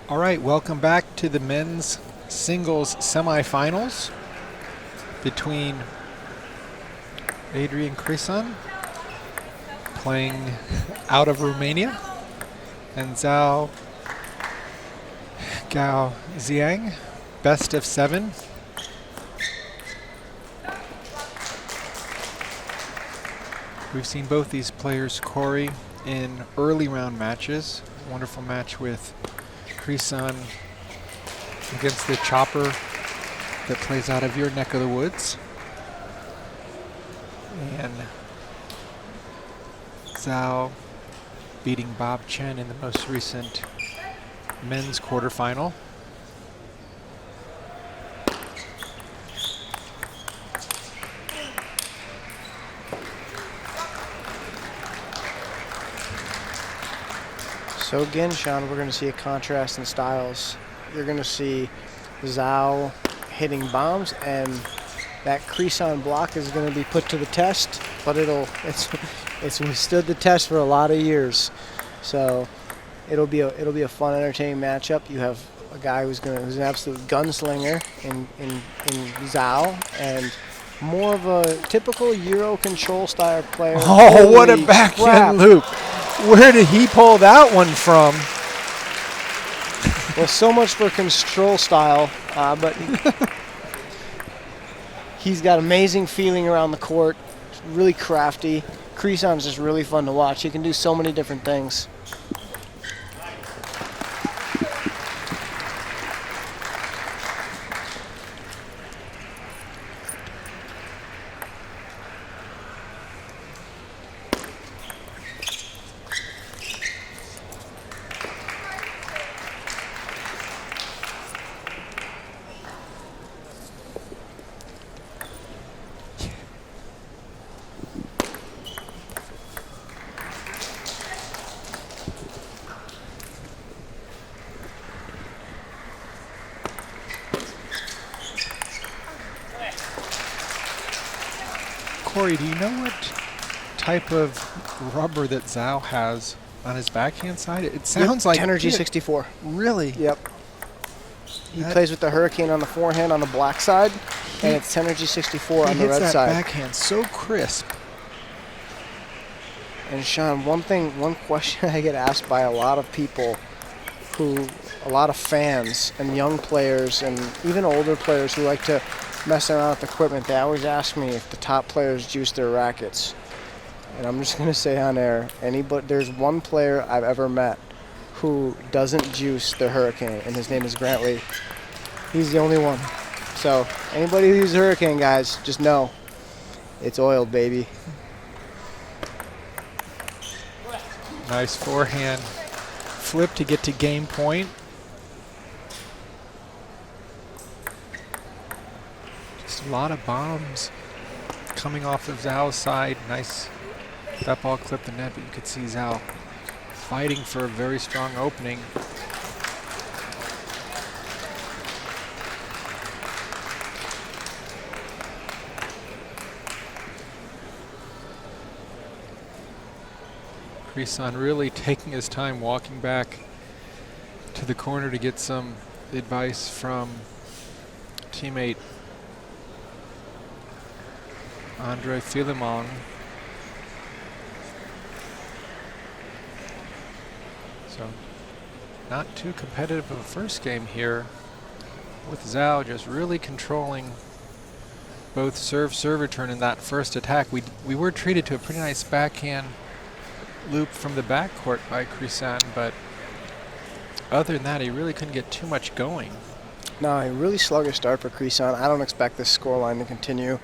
All right, welcome back to the men's singles semifinals between Adrian Crisan, playing out of Romania, and Zhao Gaoxiang, best of 7. We've seen both these players, Corey, in early round matches. Wonderful match with Crisan against the chopper that plays out of your neck of the woods. And Zhao beating Bob Chen in the most recent men's quarterfinal. So again, Sean, we're going to see a contrast in styles. You're going to see Zhao hitting bombs, and that Crisan block is going to be put to the test, but it's withstood the test for a lot of years. So it'll be a fun, entertaining matchup. You have a guy who's an absolute gunslinger in Zhao, and more of a typical Euro control style player. Oh, what a backhand loop! Where did he pull that one from? Well, so much for control style, but he's got amazing feeling around the court, really crafty. Crisan's just really fun to watch. He can do so many different things. Corey, do you know what type of rubber that Zhao has on his backhand side? It sounds like Tenergy 64. Really? Yep. He plays with the Hurricane on the forehand on the black side, and it's Tenergy 64 on the red side. He hits that side. backhand so crisp. And Sean, one question I get asked by a lot of people, a lot of fans and young players and even older players who like to mess around with equipment, they always ask me if the top players juice their rackets. And I'm just going to say on air, there's one player I've ever met who doesn't juice the Hurricane, and his name is Grant Lee. He's the only one. So anybody who uses Hurricane, guys, just know it's oiled, baby. Nice forehand flip to get to game point. Just a lot of bombs coming off of Zhao's side. Nice. That ball clipped the net, but you could see Zhao fighting for a very strong opening. Crisan really taking his time walking back to the corner to get some advice from teammate Andre Philemon. So not too competitive of a first game here, with Zhao just really controlling both serve return in that first attack. We were treated to a pretty nice backhand loop from the backcourt by Crisan, but other than that, he really couldn't get too much going. No, a really sluggish start for Crisan. I don't expect this scoreline to continue.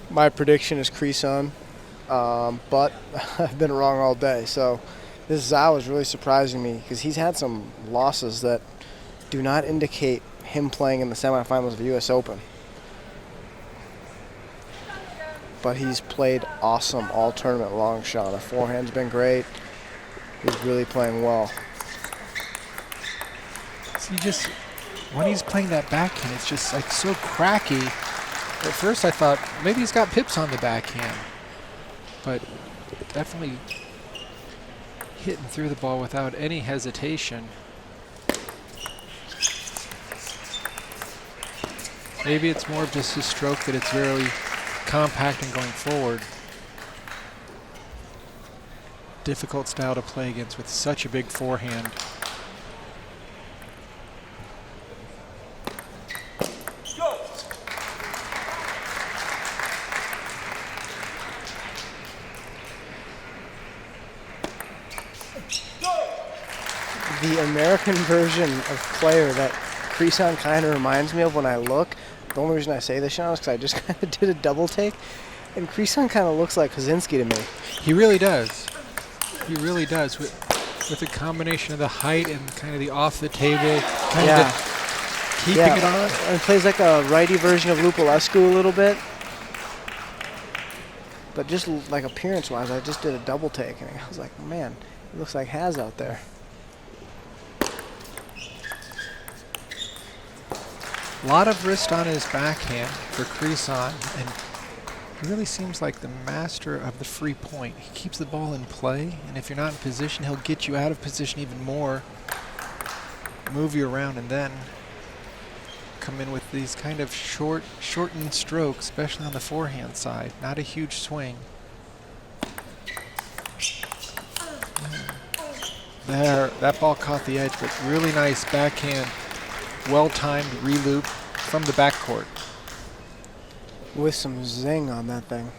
My prediction is Crisan, but I've been wrong all day. So this Zhao is really surprising me because he's had some losses that do not indicate him playing in the semifinals of the U.S. Open. But he's played awesome all tournament long, Sean. The forehand's been great. He's really playing well. See, just when he's playing that backhand, it's just like so cracky. At first I thought maybe he's got pips on the backhand, but definitely hitting through the ball without any hesitation. Maybe it's more of just his stroke that it's very compact and going forward. Difficult style to play against with such a big forehand. The American version of player that Crisan kind of reminds me of when I look, the only reason I say this, Sean, is because I just kind of did a double take, and Crisan kind of looks like Kaczynski to me. He really does. He really does. With a combination of the height and kind of the off the table, kind of keeping it on. And plays like a righty version of Lupulescu a little bit. But just like appearance-wise, I just did a double take, and I was like, man, it looks like Haz out there. A lot of wrist on his backhand for Crisan, and he really seems like the master of the free point. He keeps the ball in play, and if you're not in position, he'll get you out of position even more, move you around, and then come in with these kind of shortened strokes, especially on the forehand side. Not a huge swing. There, that ball caught the edge, but really nice backhand, well-timed re-loop from the backcourt. With some zing on that thing.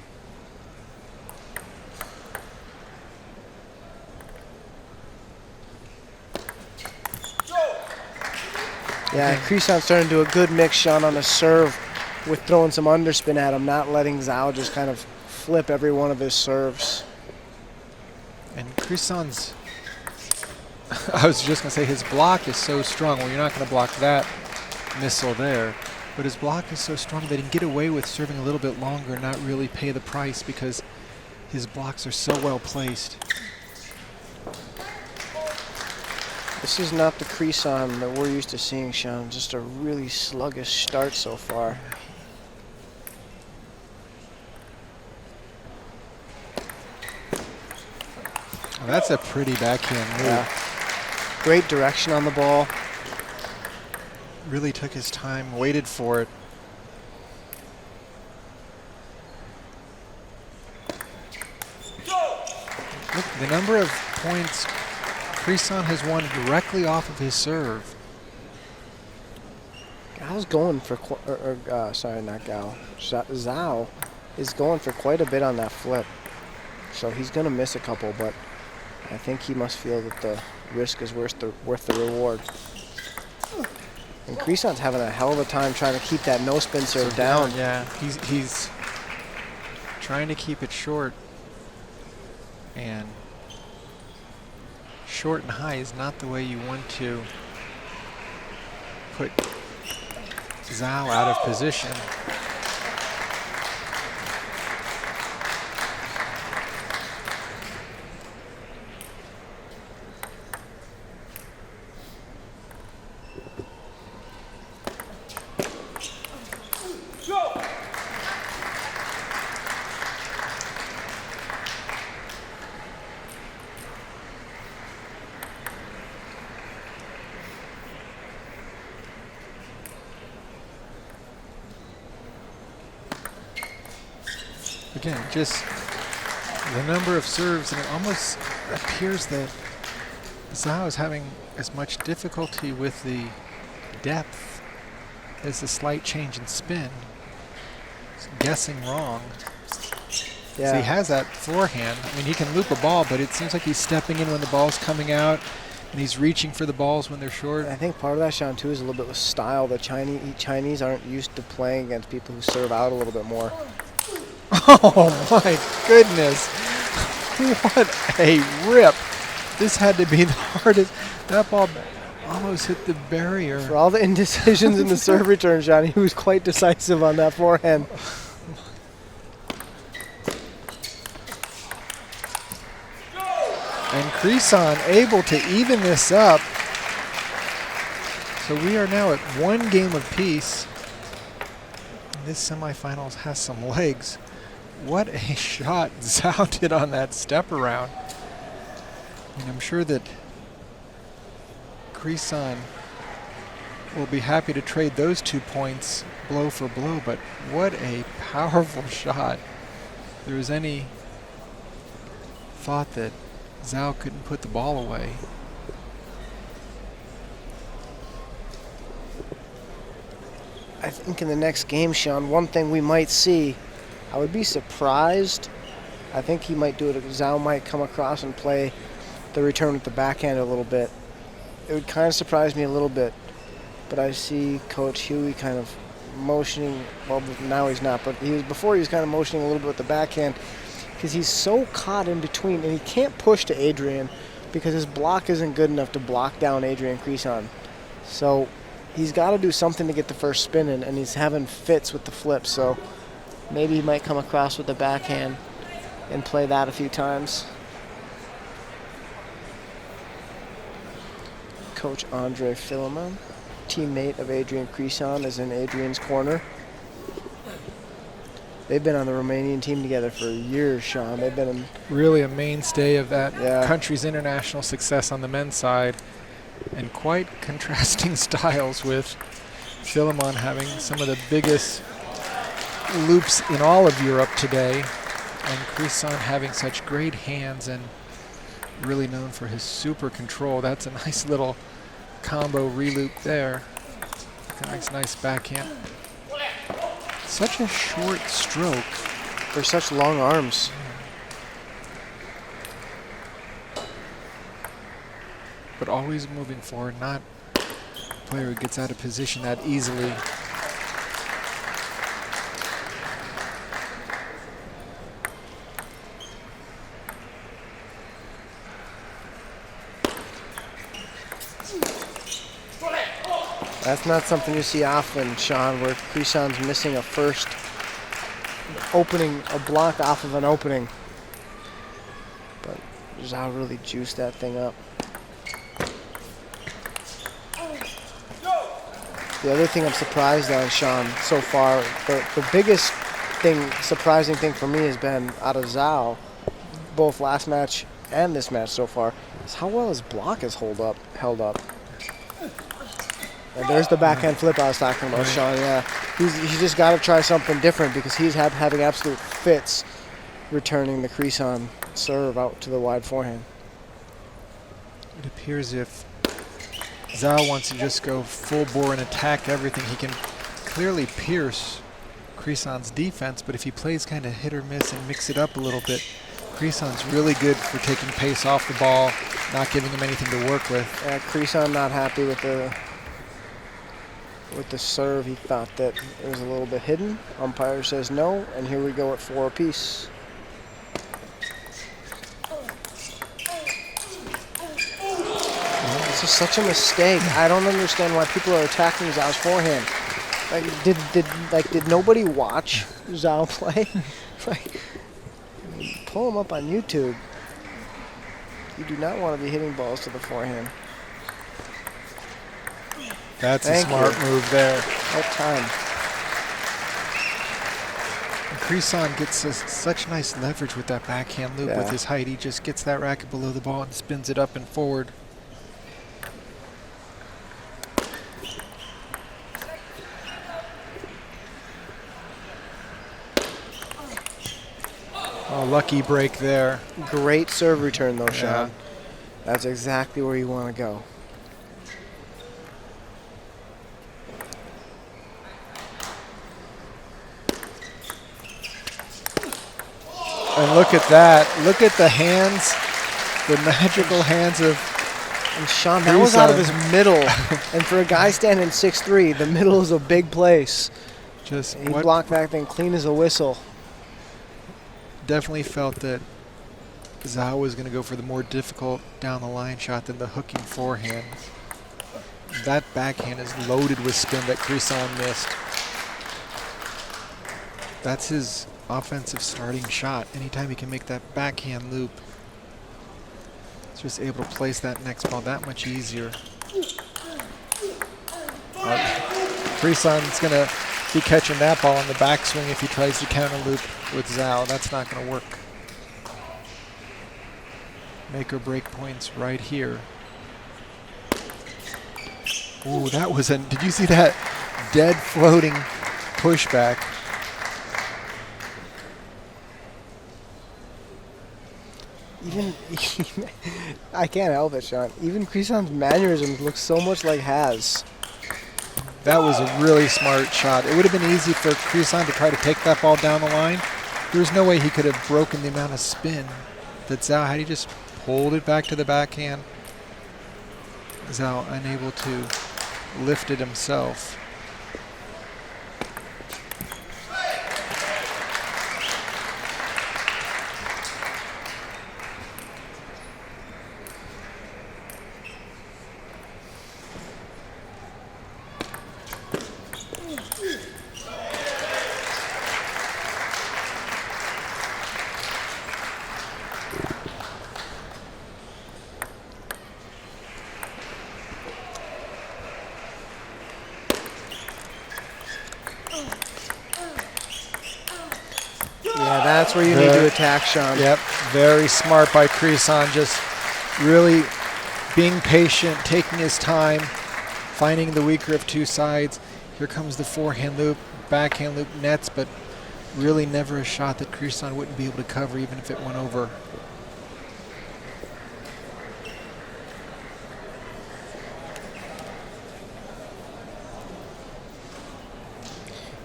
Yeah, Crisan's starting to do a good mix, Sean, on the serve with throwing some underspin at him, not letting Zhao just kind of flip every one of his serves. And Crisan's, I was just going to say, his block is so strong. Well, you're not going to block that missile there. But his block is so strong that he can get away with serving a little bit longer and not really pay the price because his blocks are so well placed. This is not the Crisan that we're used to seeing, Sean. Just a really sluggish start so far. Well, that's a pretty backhand move. Yeah. Great direction on the ball. Really took his time, waited for it. Look, the number of points Crisan has won directly off of his serve. Gao's going for, sorry, not Gao. Zhao is going for quite a bit on that flip. So he's going to miss a couple, but I think he must feel that the risk is worth the reward. And Crisan's having a hell of a time trying to keep that no spin serve down. Yeah, he's trying to keep it short, and short and high is not the way you want to put Zhao out of position. Again, just the number of serves, and it almost appears that Zhao is having as much difficulty with the depth as the slight change in spin. He's guessing wrong. Yeah. So he has that forehand. I mean, he can loop a ball, but it seems like he's stepping in when the ball's coming out, and he's reaching for the balls when they're short. I think part of that, Sean, too, is a little bit with style. The Chinese aren't used to playing against people who serve out a little bit more. Oh my goodness. What a rip. This had to be the hardest. That ball almost hit the barrier. For all the indecisions in the serve return, Sean, he was quite decisive on that forehand. And Crisan able to even this up. So we are now at one game apiece. This semifinals has some legs. What a shot Zhao did on that step around. And I'm sure that Crisan will be happy to trade those 2 points blow for blow, but what a powerful shot. If there was any thought that Zhao couldn't put the ball away. I think in the next game, Sean, one thing we might see, I would be surprised. I think he might do it. Zhao might come across and play the return with the backhand a little bit. It would kind of surprise me a little bit. But I see Coach Huey kind of motioning. Well, now he's not, but before he was kind of motioning a little bit with the backhand because he's so caught in between, and he can't push to Adrian because his block isn't good enough to block down Adrian Crisan. So he's got to do something to get the first spin in, and he's having fits with the flips. So maybe he might come across with the backhand and play that a few times. Coach Andre Philemon, teammate of Adrian Crisan, is in Adrian's corner. They've been on the Romanian team together for years, Sean. They've been really a mainstay of that country's international success on the men's side, and quite contrasting styles, with Philemon having some of the biggest loops in all of Europe today, and Crisan having such great hands and really known for his super control. That's a nice little combo re-loop there. Nice backhand. Such a short stroke. For such long arms. But always moving forward, not a player who gets out of position that easily. That's not something you see often, Sean, where Crisan's missing a first opening, a block off of an opening. But Zhao really juiced that thing up. The other thing I'm surprised on, Sean, so far, the biggest surprising thing for me has been out of Zhao, both last match and this match so far, is how well his block is held up. And there's the backhand flip I was talking about, Sean. Yeah, he's just got to try something different because he's having absolute fits returning the Crisan serve out to the wide forehand. It appears if Zhao wants to just go full bore and attack everything, he can clearly pierce Crisan's defense, but if he plays kind of hit or miss and mix it up a little bit, Crisan's really good for taking pace off the ball, not giving him anything to work with. Crisan not happy with the serve. He thought that it was a little bit hidden. Umpire says no, and here we go at 4 apiece. This is such a mistake. I don't understand why people are attacking Zhao's forehand. Did nobody watch Zhao play? Pull him up on YouTube. You do not want to be hitting balls to the forehand. That's a smart move there. What time? Crisan gets such nice leverage with that backhand loop with his height. He just gets that racket below the ball and spins it up and forward. Oh, lucky break there. Great serve return though, Sean. That's exactly where you want to go. And look at that. Look at the hands, the magical hands of And Sean, that was out of his middle. And for a guy standing 6'3", the middle is a big place. He blocked that thing clean as a whistle. Definitely felt that Zhao was going to go for the more difficult down the line shot than the hooking forehand. That backhand is loaded with spin that Crisan missed. That's his offensive starting shot. Anytime he can make that backhand loop, he's just able to place that next ball that much easier. Crisan's going to be catching that ball on the backswing if he tries to counter loop with Zhao. That's not going to work. Make or break points right here. Ooh, that was did you see that dead floating pushback? Even I can't help it, Sean. Even Crisan's mannerisms look so much like Has. That was a really smart shot. It would have been easy for Crisan to try to take that ball down the line. There's no way he could have broken the amount of spin that Zhao had. He just pulled it back to the backhand. Zhao unable to lift it himself. Yeah, that's where you need to attack, Sean. Yep, very smart by Crisan, just really being patient, taking his time, finding the weaker of two sides. Here comes the forehand loop, backhand loop nets, but really never a shot that Crisan wouldn't be able to cover even if it went over.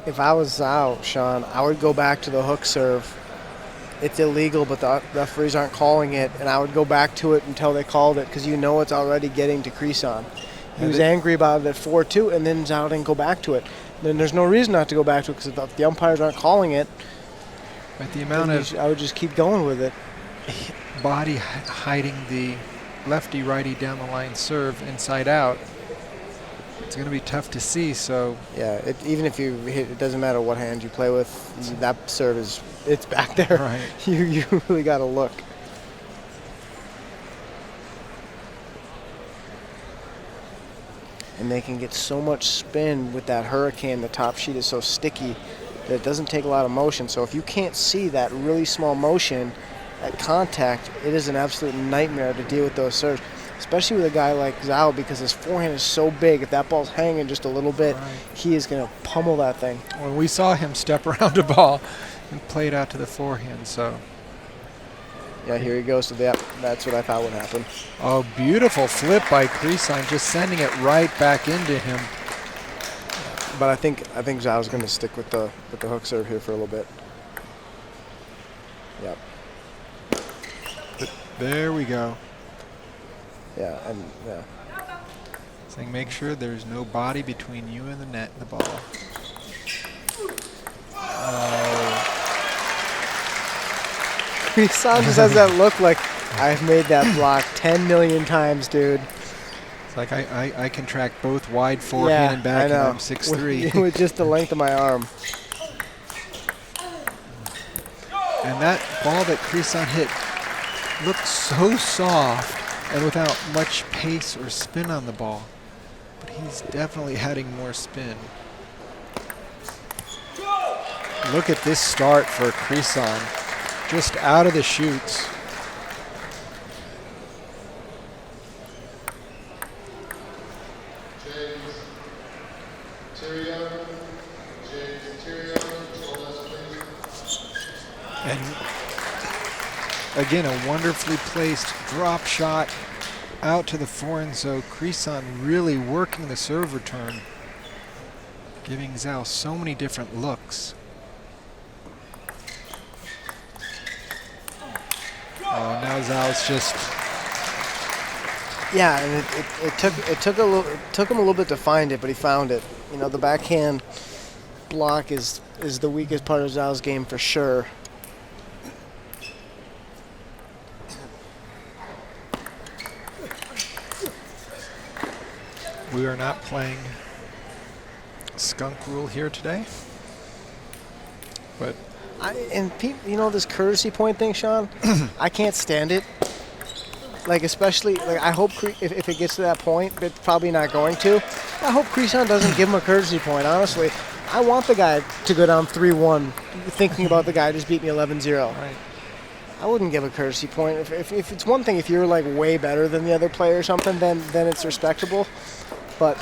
If I was Zhao, Sean, I would go back to the hook serve. It's illegal, but the referees aren't calling it, and I would go back to it until they called it, because you know it's already getting to Crisan. He was angry about it at 4-2, and then Zhao didn't go back to it. Then there's no reason not to go back to it, because if the umpires aren't calling it, But the amount of I would just keep going with it. body hiding the lefty-righty down the line serve inside out, it's going to be tough to see. So Yeah, even if you hit, it doesn't matter what hand you play with, that serve it's back there. Right. You really got to look. And they can get so much spin with that hurricane. The top sheet is so sticky that it doesn't take a lot of motion. So if you can't see that really small motion at contact, it is an absolute nightmare to deal with those serves, especially with a guy like Zhao, because his forehand is so big. If that ball's hanging just a little bit, he is going to pummel that thing. when we saw him step around a ball and play it out to the forehand, so. Yeah, here he goes to that. That's what I thought would happen. Oh, beautiful flip by Crisan, just sending it right back into him. But I think Zhao's going to stick with the hook serve here for a little bit. Yep. But there we go. Yeah, and yeah. Saying make sure there's no body between you and the net and the ball. Crisan just has that look like, I've made that block 10 million times, dude. It's like I can track both wide forehand and back, and I'm 6'3". With just the length of my arm. And that ball that Crisan hit looked so soft and without much pace or spin on the ball. But he's definitely adding more spin. Look at this start for Crisan. Just out of the chutes. And again, a wonderfully placed drop shot out to the forehand. So Crisan really working the serve return, giving Zhao so many different looks. Oh, now Zhao's just. Yeah, and it took him a little bit to find it, but he found it. You know, the backhand block is the weakest part of Zhao's game for sure. We are not playing skunk rule here today, but You know this courtesy point thing, Sean? I can't stand it. Like, especially, like, I hope if it gets to that point, but it's probably not going to, I hope Crisan doesn't give him a courtesy point, honestly. I want the guy to go down 3-1, thinking about the guy just beat me 11-0. right. I wouldn't give a courtesy point. If it's one thing, if you're, like, way better than the other player or something, then it's respectable. But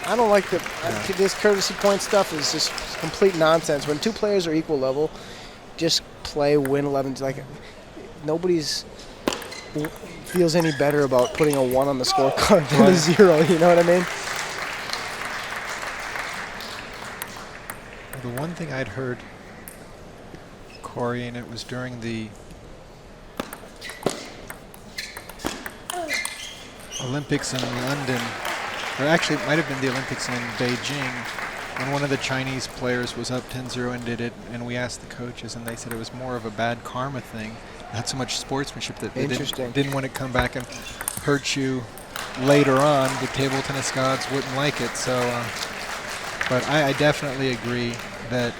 I don't like this courtesy point stuff is just complete nonsense. When two players are equal level, just play, win 11. Like nobody's feels any better about putting a 1 on the scorecard than a 0. You know what I mean? The one thing I'd heard, Corey, and it was during the Olympics in London, or actually it might have been the Olympics in Beijing, when one of the Chinese players was up 10-0 and did it, and we asked the coaches, and they said it was more of a bad karma thing, not so much sportsmanship, that they didn't want to come back and hurt you later on. The table tennis gods wouldn't like it. So, but I definitely agree that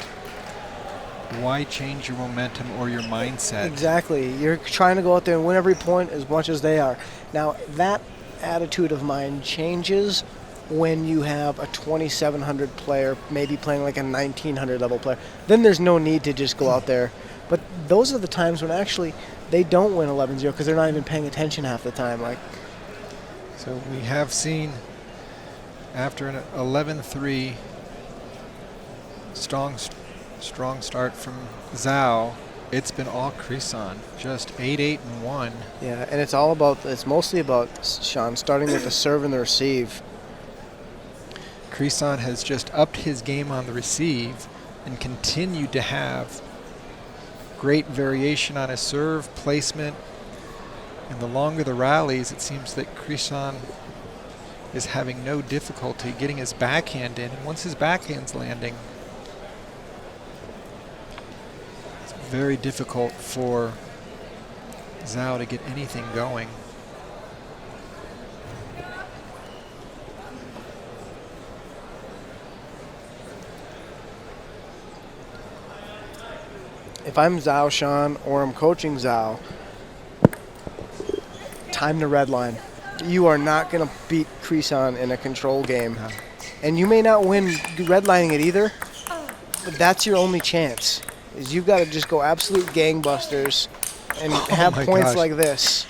why change your momentum or your mindset? Exactly. You're trying to go out there and win every point as much as they are. Now, that attitude of mine changes when you have a 2,700 player maybe playing like a 1,900 level player. Then there's no need to just go out there. But those are the times when actually they don't win 11-0 because they're not even paying attention half the time. Like, so we have seen after an 11-3 strong start from Zhao, it's been all Crisan, just 8-8-1. Yeah, and it's mostly about, Sean, starting with the serve and the receive. Crisan has just upped his game on the receive and continued to have great variation on his serve placement. And the longer the rallies, it seems that Crisan is having no difficulty getting his backhand in. And once his backhand's landing, it's very difficult for Zhao to get anything going. If I'm Zhao, Sean, or I'm coaching Zhao, time to red line. You are not going to beat Crisan in a control game. No. And you may not win redlining it either, but that's your only chance. Is you've got to just go absolute gangbusters and have points like this.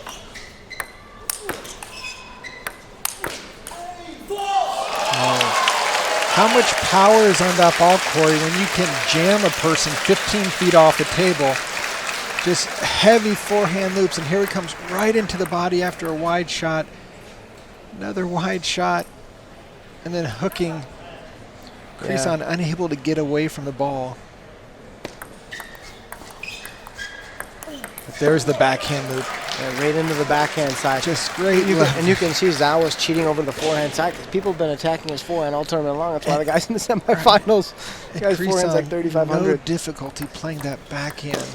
How much power is on that ball, Corey, when you can jam a person 15 feet off the table? Just heavy forehand loops, and here he comes right into the body after a wide shot. Another wide shot, and then hooking. Crisan unable to get away from the ball. But there's the backhand loop. Yeah, right into the backhand side. Just great. And you can see Zhao was cheating over the forehand side because people have been attacking his forehand all tournament long. That's why the guys in the semifinals, the guy's forehand's like 3,500. No difficulty playing that backhand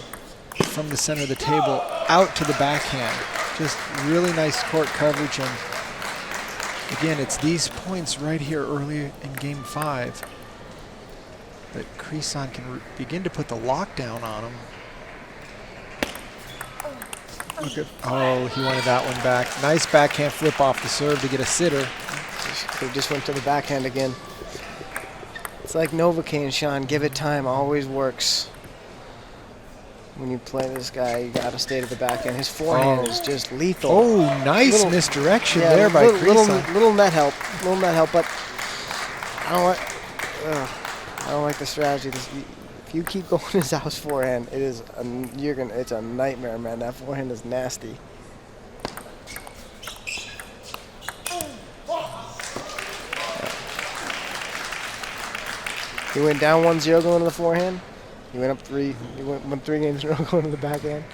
from the center of the table out to the backhand. Just really nice court coverage. And again, it's these points right here early in game 5 that Crisan can begin to put the lockdown on him. Look at, oh, he wanted that one back. Nice backhand flip off the serve to get a sitter. They just went to the backhand again. It's like Novocaine, Sean. Give it time. Always works. When you play this guy, you got to stay to the backhand. His forehand is just lethal. Oh, nice misdirection there by Crisan. Little net help. Little net help, but I don't like the strategy. If you keep going to Zhao's forehand, it is it's a nightmare, man. That forehand is nasty. He went down 1-0 going to the forehand. He went up 3. He went 3 games in a row going to the backhand.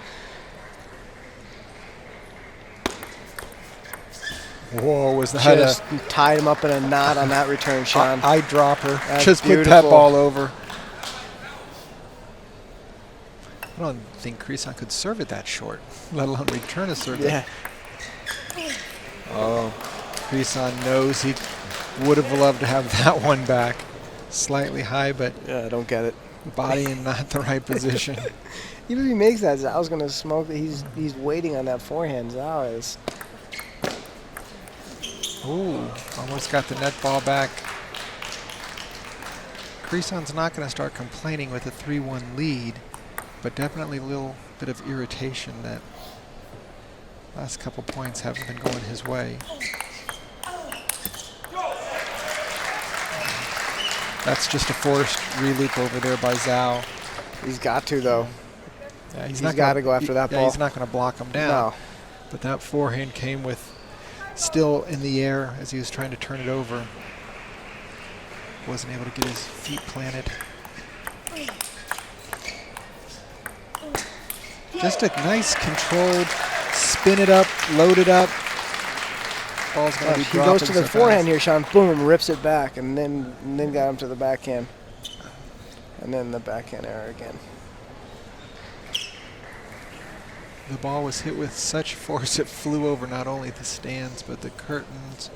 Whoa, was that just tied him up in a knot on that return, Sean. Eyedropper. That's just beautiful. Put that ball over. I don't think Crisan could serve it that short, let alone return a serve. Yeah. Oh, Crisan knows he would have loved to have that one back. Slightly high, but I don't get it. Body in not the right position. Even if he makes that, Zhao's going to smoke. He's waiting on that forehand. Zhao is. Ooh, almost got the net ball back. Crisan's not going to start complaining with a 3-1 lead, but definitely a little bit of irritation that last couple points haven't been going his way. That's just a forced re-loop over there by Zhao. He's got to, though. Yeah, He's got to go after that ball. Yeah, he's not going to block him down. No. But that forehand came with still in the air as he was trying to turn it over. Wasn't able to get his feet planted. Just a nice controlled, spin it up, load it up. Ball's going to be He goes to the so forehand fast. here, Sean. Boom, rips it back, and then got him to the backhand. And then the backhand error again. The ball was hit with such force it flew over not only the stands but the curtains.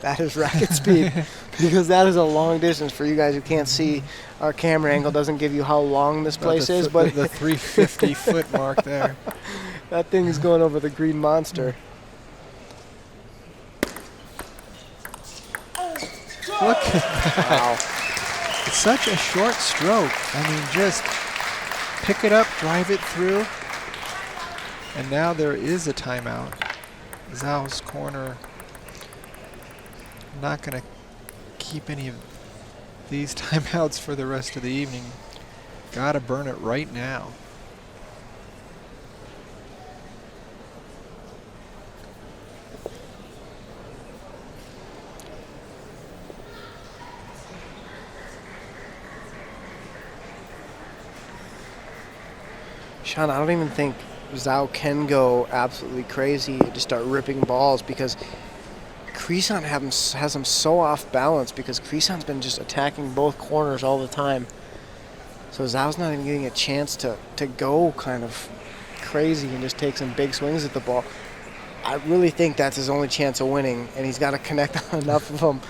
That is racket speed, because that is a long distance. For you guys who can't see, our camera angle doesn't give you how long this place is, but the 350 foot mark there. that thing is going over the green monster. Look at that. Wow. It's such a short stroke. I mean, just pick it up, drive it through. And now there is a timeout. Zhao's corner not going to keep any of these timeouts for the rest of the evening. Got to burn it right now. Sean, I don't even think Zhao can go absolutely crazy and just start ripping balls, because Crisan has him so off balance, because Crisan's been just attacking both corners all the time. So Zhao's not even getting a chance to go kind of crazy and just take some big swings at the ball. I really think that's his only chance of winning, and he's got to connect on enough of them.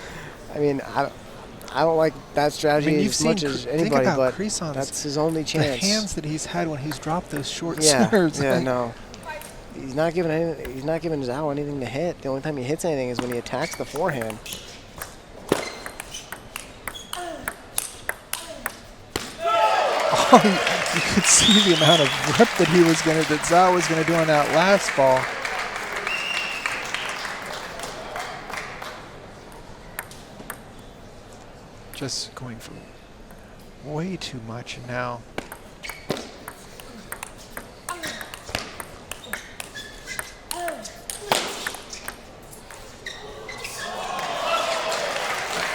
I mean, I don't like that strategy as much as anybody, but Crisan's that's his only chance. The hands that he's had when he's dropped those short Yeah, serves. yeah, no. He's not giving Zhao anything to hit. The only time he hits anything is when he attacks the forehand. Oh, you could see the amount of grip that Zhao was gonna do on that last ball. Just going for way too much now.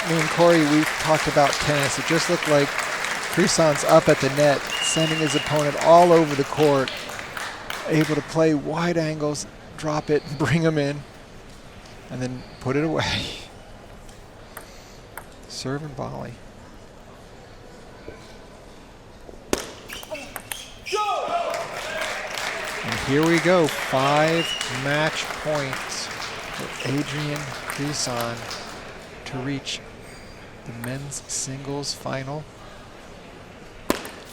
Me and Corey, we've talked about tennis. It just looked like Crisan's up at the net, sending his opponent all over the court, able to play wide angles, drop it, bring him in, and then put it away. Serve and volley. And here we go, 5 match points for Adrian Crisan to reach the men's singles final,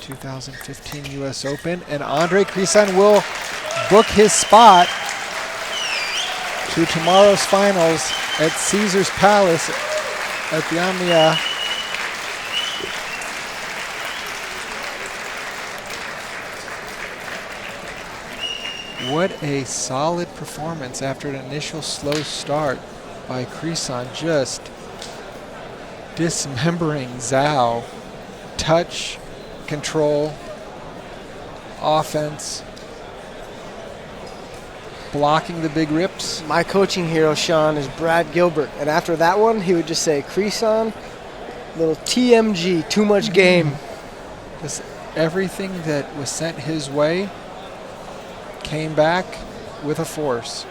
2015 U.S. Open. And Andre Crisan will book his spot to tomorrow's finals at Caesars Palace at the Omnia. What a solid performance after an initial slow start by Crisan, just dismembering Zhao. Touch, control, offense, blocking the big rips. My coaching hero, Sean, is Brad Gilbert. And after that one, he would just say, Crisan, little TMG, too much game. Just everything that was sent his way came back with a force.